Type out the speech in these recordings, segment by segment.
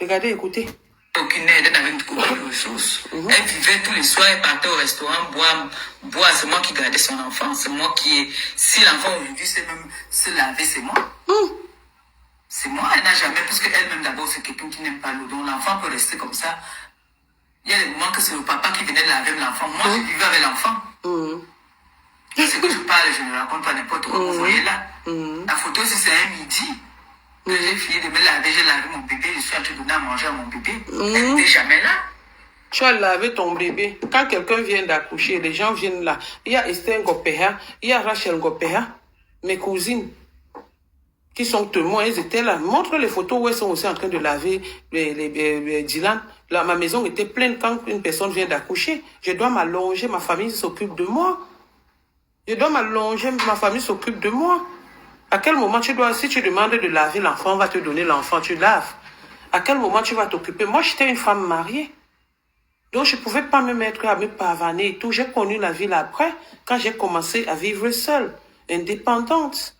Regardez, écoutez. Aucune aide, elle n'avait aucune ressource. Elle vivait tous les soirs, elle partait au restaurant, boire. C'est moi qui gardais son enfant. C'est moi qui... Si l'enfant aujourd'hui sait même se laver, c'est moi. C'est moi, elle n'a jamais... Parce qu'elle-même d'abord, c'est quelqu'un qui n'aime pas l'eau. Donc l'enfant peut rester comme ça. Il y a des moments que c'est le papa qui venait de laver l'enfant. Moi, je vivais avec l'enfant. Ce que je parle, je ne raconte pas n'importe quoi. Vous voyez là. La photo, c'est un midi. J'ai fini de me laver, j'ai lavé mon bébé, je suis en train de donner à manger à mon bébé. Elle n'était jamais là. Tu as lavé ton bébé. Quand quelqu'un vient d'accoucher, les gens viennent là. Il y a Esther Ngopéa, il y a Rachel Ngopéa, mes cousines, qui sont témoins, elles étaient là. Montre les photos où elles sont aussi en train de laver les Dylan. Là, ma maison était pleine quand une personne vient d'accoucher. Je dois m'allonger, ma famille s'occupe de moi. Je dois m'allonger, ma famille s'occupe de moi. À quel moment tu dois, si tu demandes de laver l'enfant, on va te donner l'enfant, tu laves. À quel moment tu vas t'occuper? Moi, j'étais une femme mariée. Donc, je ne pouvais pas me mettre à me pavaner et tout. J'ai connu la ville après, quand j'ai commencé à vivre seule, indépendante.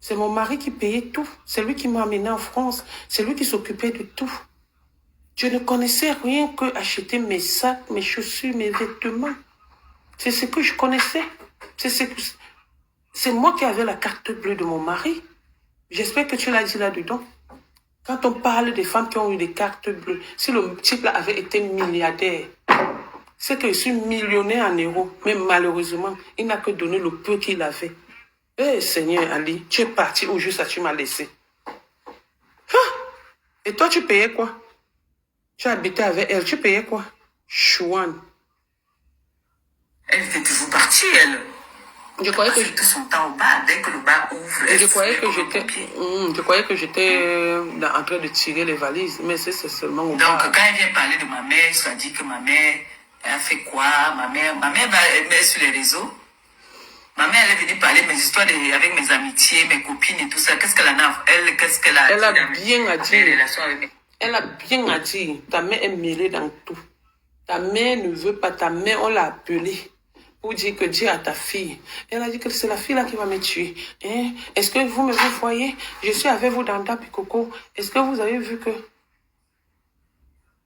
C'est mon mari qui payait tout. C'est lui qui m'a amené en France. C'est lui qui s'occupait de tout. Je ne connaissais rien que acheter mes sacs, mes chaussures, mes vêtements. C'est ce que je connaissais. C'est moi qui avais la carte bleue de mon mari. J'espère que tu l'as dit là-dedans. Quand on parle des femmes qui ont eu des cartes bleues, si le type là avait été milliardaire, c'est que je suis millionnaire en euros. Mais malheureusement, il n'a que donné le peu qu'il avait. Eh Seigneur Ali, tu es parti où juste ça tu m'as laissé. Et toi, tu payais quoi? Tu habitais avec elle, tu payais quoi? Chouane. Elle était toujours partie, elle. Je croyais que tout son temps au bar, dès que le bar ouvre, je croyais que j'étais en train de tirer les valises, mais c'est seulement au bar. Donc, quand elle vient parler de ma mère, ça dit que ma mère, elle a fait quoi? Ma mère est sur les réseaux. Ma mère, elle est venue parler de mes histoires avec mes amitiés, mes copines et tout ça. Qu'est-ce qu'elle en a? Qu'est-ce qu'elle a Elle a bien à dire. Elle a bien à dire. Ta mère est mêlée dans tout. Ta mère ne veut pas. Ta mère, on l'a appelée pour dire que Dieu a ta fille. Elle a dit que c'est la fille là qui va me tuer. Hein? Est-ce que vous me voyez? Je suis avec vous dans Dap et Coco. Est-ce que vous avez vu que...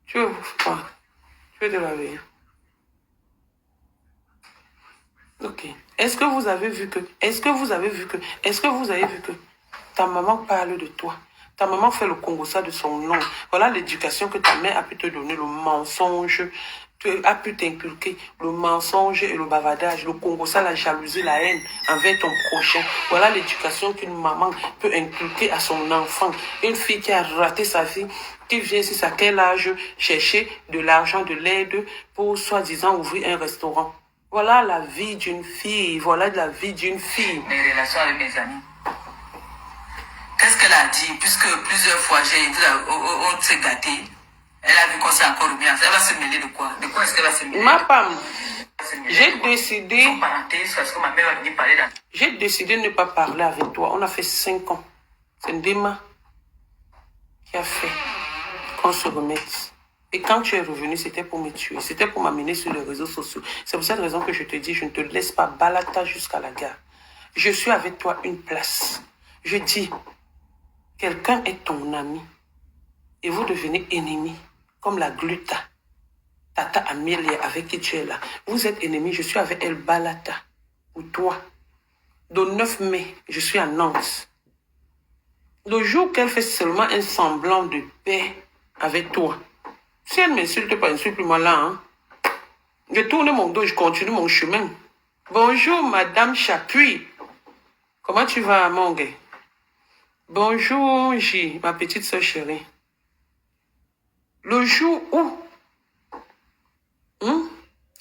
Tu veux pas? Je vais te laver. Ok. Est-ce que vous avez vu que ta maman parle de toi? Ta maman fait le Congossa de son nom. Voilà l'éducation que ta mère a pu te donner, le mensonge, a pu t'inculquer, le mensonge et le bavardage, le Congossa, la jalousie, la haine envers ton prochain. Voilà l'éducation qu'une maman peut inculquer à son enfant. Une fille qui a raté sa vie, qui vient sur sa quel âge chercher de l'argent, de l'aide pour soi-disant ouvrir un restaurant. Voilà la vie d'une fille. Voilà la vie d'une fille. Mes relations avec mes amis. Qu'est-ce qu'elle a dit? Puisque plusieurs fois, on s'est gâté. Elle a vu qu'on s'est encore remis. Elle va se mêler de quoi? De quoi est-ce qu'elle va se mêler? Ma femme, j'ai décidé... Parce que ma mère va venir parler dans... J'ai décidé de ne pas parler avec toi. On a fait 5 ans. C'est Ndema qui a fait qu'on se remette. Et quand tu es revenu, c'était pour me tuer. C'était pour m'amener sur les réseaux sociaux. C'est pour cette raison que je te dis, je ne te laisse pas balata jusqu'à la gare. Je suis avec toi une place. Je dis, quelqu'un est ton ami. Et vous devenez ennemis. Comme la gluta. Tata Amélie avec qui tu es là. Vous êtes ennemis, je suis avec elle balata. Ou toi. Le 9 mai, je suis à Nantes. Le jour qu'elle fait seulement un semblant de paix avec toi, si elle ne m'insulte pas, insulte-moi là. Hein. Je tourne mon dos, je continue mon chemin. Bonjour, Madame Chapuis. Comment tu vas, mon gars? Bonjour, J, ma petite soeur chérie. Le jour où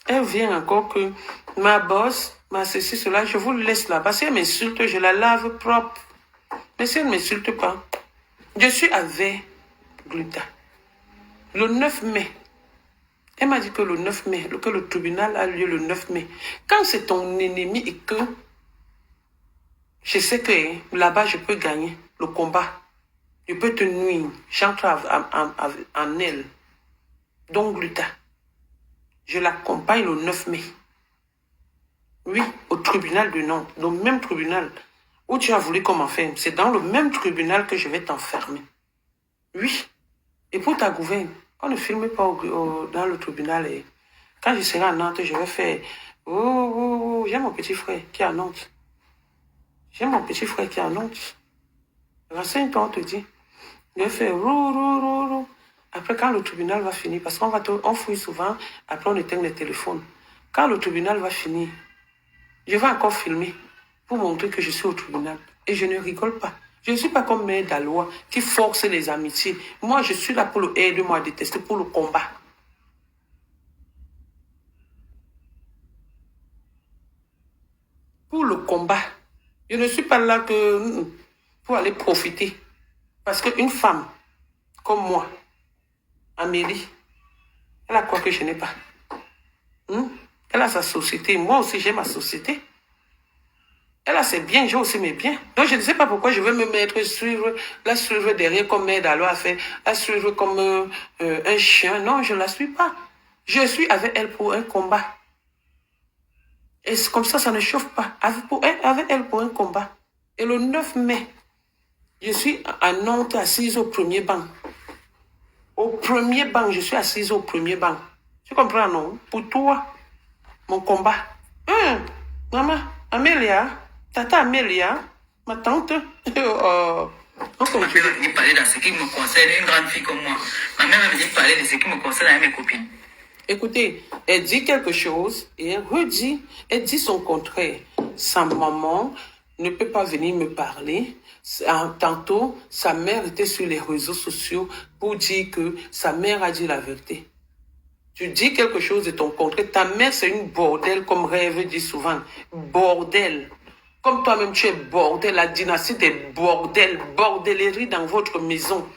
elle vient encore que ma bosse, ma ceci, cela, je vous laisse là-bas. Si elle m'insulte, je la lave propre. Mais si elle ne m'insulte pas, je suis avec Gluta. Le 9 mai, elle m'a dit que le 9 mai, que le tribunal a lieu le 9 mai. Quand c'est ton ennemi et que je sais que là-bas, je peux gagner le combat. Je peux te nuire. J'entre en elle. Donc, Gluta, je l'accompagne le 9 mai. Oui, au tribunal de Nantes. Le même tribunal où tu as voulu qu'on m'enferme. C'est dans le même tribunal que je vais t'enfermer. Oui. Et pour ta gouverne, on ne filme pas dans le tribunal. Et quand je serai à Nantes, je vais faire... Oh, j'ai mon petit frère qui est à Nantes. J'ai mon petit frère qui est à Nantes. Renseigne-toi, on te dit. Je vais faire rou. Après, quand le tribunal va finir, parce on fouille souvent, après on éteint les téléphones. Quand le tribunal va finir, je vais encore filmer pour montrer que je suis au tribunal. Et je ne rigole pas. Je ne suis pas comme Mère Dalois qui force les amitiés. Moi, je suis là pour le aider, moi, à détester, pour le combat. Pour le combat. Je ne suis pas là que pour aller profiter. Parce qu'une femme comme moi, Amélie, elle a quoi que je n'ai pas. Elle a sa société. Moi aussi, j'ai ma société. Elle a ses biens, j'ai aussi mes biens. Donc, je ne sais pas pourquoi je veux me mettre la suivre derrière comme Mère Dalo a fait, la suivre comme un chien. Non, je ne la suis pas. Je suis avec elle pour un combat. Et comme ça ne chauffe pas. Avec elle pour un combat. Et le 9 mai, je suis à Nantes assise au premier banc. Au premier banc, je suis assise au premier banc. Tu comprends, non? Pour toi, mon combat. Maman, Amélia, Tata Amélia, ma tante. Ma mère va venir parler dans ce qui me concerne, une grande fille comme moi. Ma mère va venir parler de ce qui me concerne avec mes copines. Écoutez, elle dit quelque chose et elle redit, elle dit son contraire. Sa maman ne peut pas venir me parler. Tantôt, sa mère était sur les réseaux sociaux pour dire que sa mère a dit la vérité. Tu dis quelque chose de ton contraire. Ta mère, c'est une bordel, comme Rêve dit souvent. Bordel. Comme toi-même, tu es bordel. La dynastie des bordels. Bordellerie dans votre maison.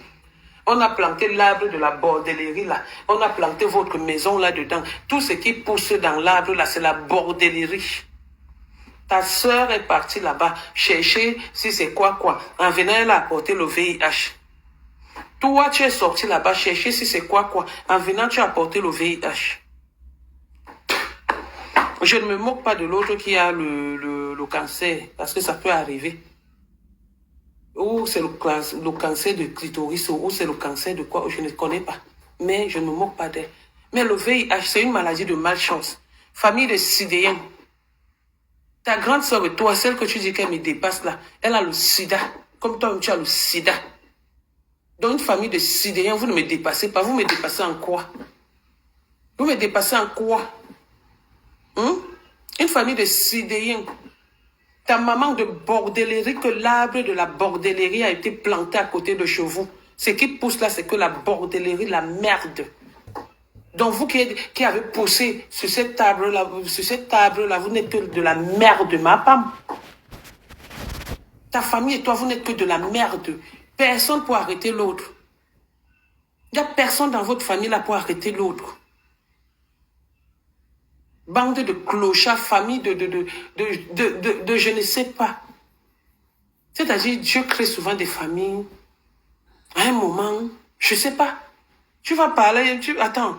On a planté l'arbre de la bordellerie là. On a planté votre maison là-dedans. Tout ce qui pousse dans l'arbre là, c'est la bordellerie. Ta sœur est partie là-bas chercher si c'est quoi. En venant, elle a apporté le VIH. Toi, tu es sorti là-bas chercher si c'est quoi. En venant, tu as apporté le VIH. Je ne me moque pas de l'autre qui a le cancer, parce que ça peut arriver. Ou c'est le cancer de clitoris, ou c'est le cancer de quoi, je ne connais pas. Mais je ne me moque pas d'elle. Mais le VIH, c'est une maladie de malchance. Famille de sidéens. Ta grande sœur et toi, celle que tu dis qu'elle me dépasse là, elle a le sida. Comme toi, tu as le sida. Dans une famille de sidéens, vous ne me dépassez pas. Vous me dépassez en quoi? Vous me dépassez en quoi? Une famille de sidéens. Ta maman de bordellerie, que l'arbre de la bordellerie a été planté à côté de chez vous. Ce qui pousse là, c'est que la bordellerie, la merde. Donc vous qui avez poussé sur cette table-là, vous n'êtes que de la merde, ma femme. Ta famille et toi, vous n'êtes que de la merde. Personne pour arrêter l'autre. Il n'y a personne dans votre famille là pour arrêter l'autre. Bande de clochards, famille de je ne sais pas. C'est-à-dire, Dieu crée souvent des familles. À un moment, je ne sais pas. Tu vas parler, attends,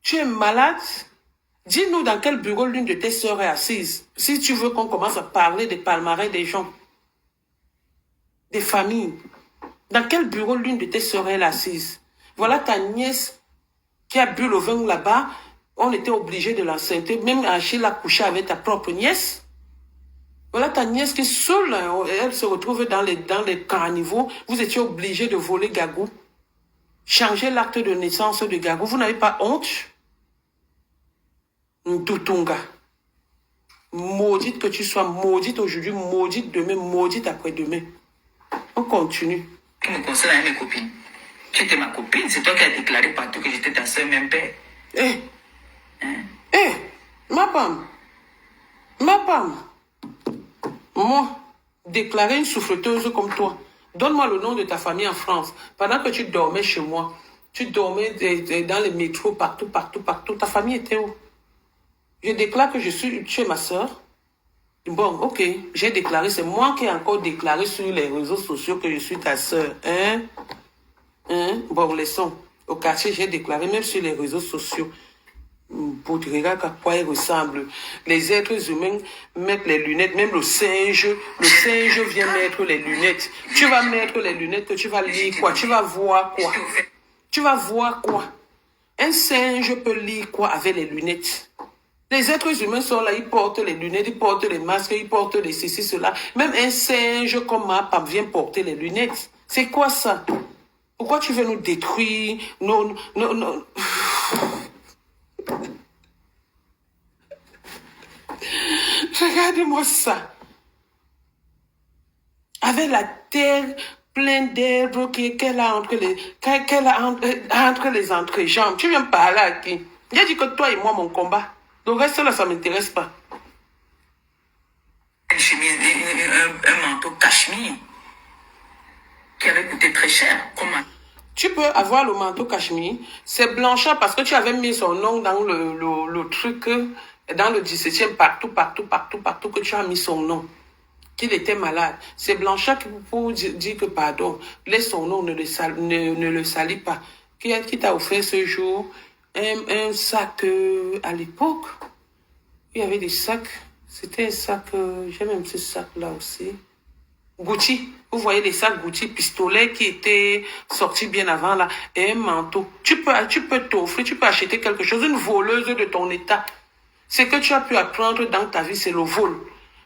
tu es malade? Dis-nous dans quel bureau l'une de tes sœurs est assise. Si tu veux qu'on commence à parler des palmarès des gens, des familles. Dans quel bureau l'une de tes sœurs est assise? Voilà ta nièce qui a bu le vin là-bas. On était obligé de l'enceinte. Même Achille a couché avec ta propre nièce. Voilà ta nièce qui seule, elle se retrouve dans les carnivaux. Vous étiez obligé de voler Gagou. Changer l'acte de naissance de Gagou. Vous n'avez pas honte? Ntutunga. Maudite que tu sois, maudite aujourd'hui, maudite demain, maudite après-demain. On continue. Qui me concerne avec mes copines. Tu étais ma copine, c'est toi qui as déclaré partout que j'étais ta soeur, même père. Ma femme. Moi, déclarer une souffleteuse comme toi. Donne-moi le nom de ta famille en France. Pendant que tu dormais chez moi, tu dormais dans les métros, partout. Ta famille était où? Je déclare que tu es ma soeur. Bon, ok, j'ai déclaré, c'est moi qui ai encore déclaré sur les réseaux sociaux que je suis ta soeur. Bon, laissons. Au quartier, j'ai déclaré, même sur les réseaux sociaux. beauté. Regarde à quoi ils ressemblent. Les êtres humains mettent les lunettes. Même le singe vient mettre les lunettes. Tu vas mettre les lunettes, tu vas lire quoi? Tu vas voir quoi? Tu vas voir quoi? Un singe peut lire quoi avec les lunettes? Les êtres humains sont là, ils portent les lunettes, ils portent les masques, ils portent les ceci, cela. Même un singe comme ma femme vient porter les lunettes. C'est quoi ça? Pourquoi tu veux nous détruire? Non. Regardez-moi ça. Avec la terre pleine d'herbes qu'elle a entre les entrejambes. Tu viens me parler à qui? J'ai dit que toi et moi, mon combat. Le reste là, ça ne m'intéresse pas. Une chemise, un manteau cachemire qui avait coûté très cher. Comment? Tu peux avoir le manteau cachemire. C'est blanchard parce que tu avais mis son nom dans le truc, dans le 17e, partout que tu as mis son nom. Qu'il était malade. C'est Blanchard pour dire que pardon, laisse son nom, ne le salit pas. Qui t'a offert ce jour un sac à l'époque. Il y avait des sacs. C'était un sac, j'ai même ce sac-là aussi. Gucci. Vous voyez les sacs Gucci, pistolet qui étaient sortis bien avant là. Et un manteau. Tu peux t'offrir, tu peux acheter quelque chose. Une voleuse de ton état. Ce que tu as pu apprendre dans ta vie, c'est le vol.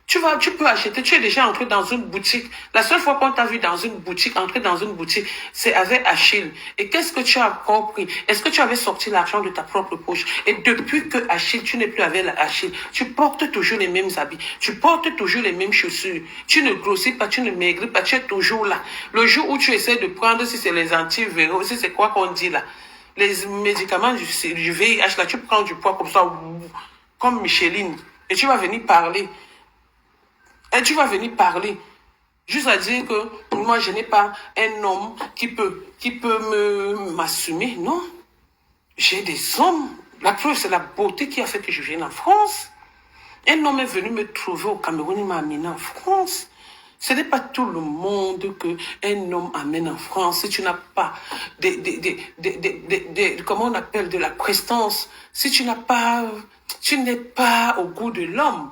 Tu peux acheter, tu es déjà entré dans une boutique. La seule fois qu'on t'a vu dans une boutique, entrer dans une boutique, c'est avec Achille. Et qu'est-ce que tu as compris? Est-ce que tu avais sorti l'argent de ta propre poche? Et depuis que Achille, tu n'es plus avec Achille, tu portes toujours les mêmes habits. Tu portes toujours les mêmes chaussures. Tu ne grossis pas, tu ne maigris pas, tu es toujours là. Le jour où tu essaies de prendre, si c'est les antiviraux, si c'est quoi qu'on dit là, les médicaments du VIH, là, tu prends du poids comme ça, comme Micheline. Et tu vas venir parler. Et tu vas venir parler. Juste à dire que moi, je n'ai pas un homme qui peut m'assumer. Non. J'ai des hommes. La preuve, c'est la beauté qui a fait que je vienne en France. Un homme est venu me trouver au Cameroun, il m'a amené en France. Ce n'est pas tout le monde qu'un homme amène en France. Si tu n'as pas comment on appelle, de la prestance, si tu n'es pas au goût de l'homme.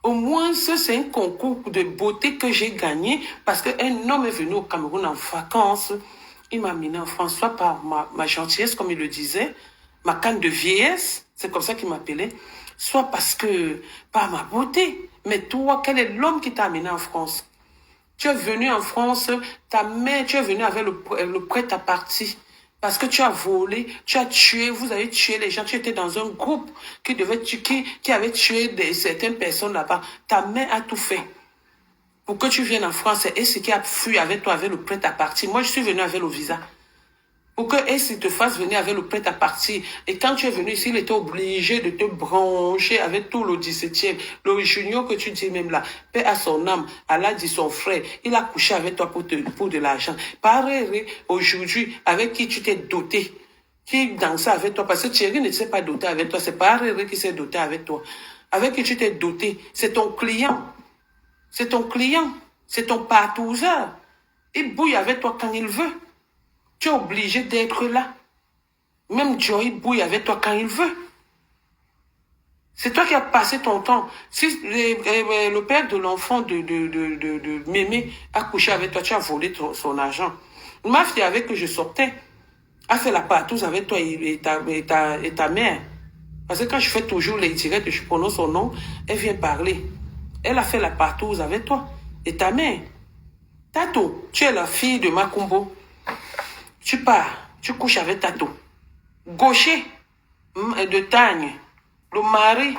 Au moins, c'est un concours de beauté que j'ai gagné parce qu'un homme est venu au Cameroun en vacances. Il m'a amené en France, soit par ma gentillesse, comme il le disait, ma canne de vieillesse, c'est comme ça qu'il m'appelait, soit parce que, par ma beauté. Mais toi, quel est l'homme qui t'a amené en France? Tu es venu en France, ta mère, tu es venu avec le prêt-à-partir. Parce que tu as volé, tu as tué, vous avez tué les gens, tu étais dans un groupe qui avait tué certaines personnes là-bas. Ta mère a tout fait pour que tu viennes en France. Et ce qui a fui avec toi, avec le prêt-à-partir. Moi, je suis venu avec le visa. Pour que Ace te fasse venir avec le prêt-à-partir. Et quand tu es venu ici, il était obligé de te brancher avec tout le 17e. Le junior que tu dis même là, paix à son âme, Allah dit son frère, il a couché avec toi pour de l'argent. Pareil, aujourd'hui, avec qui tu t'es doté, qui dansait avec toi, parce que Thierry ne s'est pas doté avec toi, c'est Pareil qui s'est doté avec toi. Avec qui tu t'es doté, c'est ton client. C'est ton client. C'est ton partouzeur. Il bouille avec toi quand il veut. Tu es obligé d'être là. Même Joey bouille avec toi quand il veut. C'est toi qui as passé ton temps. Si le père de l'enfant de Mémé a couché avec toi, tu as volé son argent. Ma fille avec que je sortais a fait la partouze avec toi et ta mère. Parce que quand je fais toujours les directs, je prononce son nom, elle vient parler. Elle a fait la partouze avec toi et ta mère. Tato, tu es la fille de Makumbo. Tu pars, tu couches avec Tato. Gaucher de Tagne, le mari